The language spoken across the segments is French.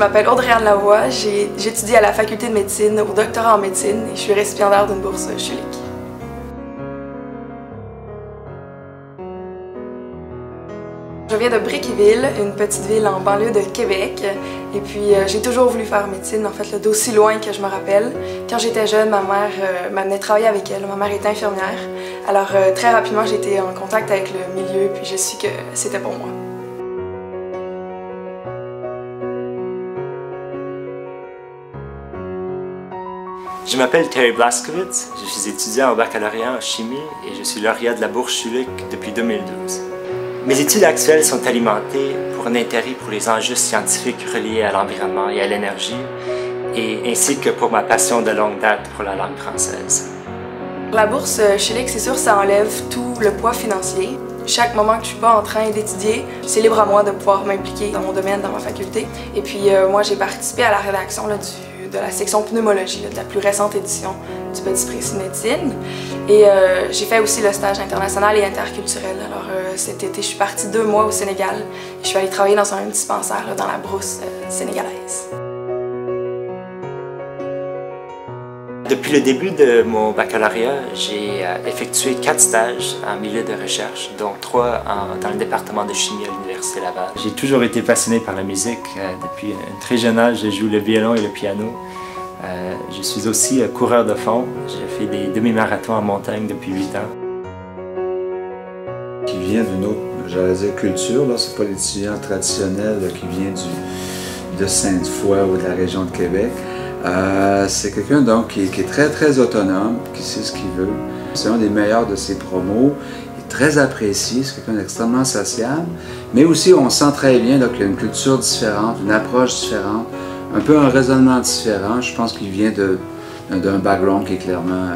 m'appelle Audrey-Anne Lavoie, j'étudie à la faculté de médecine au doctorat en médecine et je suis récipiendaire d'une bourse Schulich. Je viens de Briqueville, une petite ville en banlieue de Québec, et puis j'ai toujours voulu faire médecine, en fait, d'aussi loin que je me rappelle. Quand j'étais jeune, ma mère m'amenait travailler avec elle, ma mère est infirmière, alors très rapidement j'ai été en contact avec le milieu, puis j'ai su que c'était pour moi. Je m'appelle Terry Blaskowitz, je suis étudiant au baccalauréat en chimie et je suis lauréat de la bourse Schulich depuis 2012. Mes études actuelles sont alimentées pour un intérêt pour les enjeux scientifiques reliés à l'environnement et à l'énergie, ainsi que pour ma passion de longue date pour la langue française. La bourse Schulich, c'est sûr, ça enlève tout le poids financier. Chaque moment que je suis pas en train d'étudier, c'est libre à moi de pouvoir m'impliquer dans mon domaine, dans ma faculté. Et puis moi, j'ai participé à la rédaction de la section pneumologie, de la plus récente édition du Petit Précis de médecine. Et j'ai fait aussi le stage international et interculturel. Alors cet été, je suis partie 2 mois au Sénégal et je suis allée travailler dans un dispensaire dans la brousse sénégalaise. Depuis le début de mon baccalauréat, j'ai effectué 4 stages en milieu de recherche, dont 3 dans le département de chimie à l'Université Laval. J'ai toujours été passionné par la musique. Depuis un très jeune âge, je joue le violon et le piano. Je suis aussi coureur de fond. J'ai fait des demi-marathons en montagne depuis 8 ans. Qui vient d'une autre, j'allais dire, culture. C'est pas l'étudiant traditionnel qui vient de Sainte-Foy ou de la région de Québec. C'est quelqu'un donc qui est très autonome, qui sait ce qu'il veut. C'est un des meilleurs de ses promos. Il est très apprécié, c'est quelqu'un d'extrêmement sociable. Mais aussi, on sent très bien qu'il y a une culture différente, une approche différente, un peu un raisonnement différent. Je pense qu'il vient d'un background qui est clairement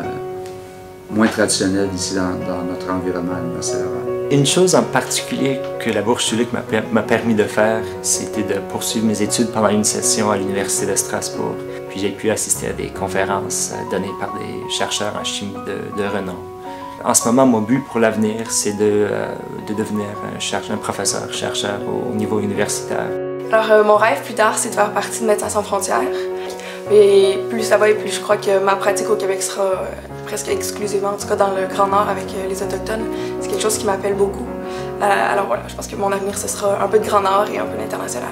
moins traditionnel ici dans notre environnement à l'Université Laval. Une chose en particulier que la bourse Schulich m'a permis de faire, c'était de poursuivre mes études pendant une session à l'Université de Strasbourg. Puis j'ai pu assister à des conférences données par des chercheurs en chimie de renom. En ce moment, mon but pour l'avenir, c'est de devenir un professeur-chercheur au niveau universitaire. Alors mon rêve plus tard, c'est de faire partie de Médecins sans frontières. Et plus ça va et plus je crois que ma pratique au Québec sera presque exclusivement, en tout cas dans le Grand Nord avec les Autochtones. C'est quelque chose qui m'appelle beaucoup. Alors voilà, je pense que mon avenir, ce sera un peu de Grand Nord et un peu d'international.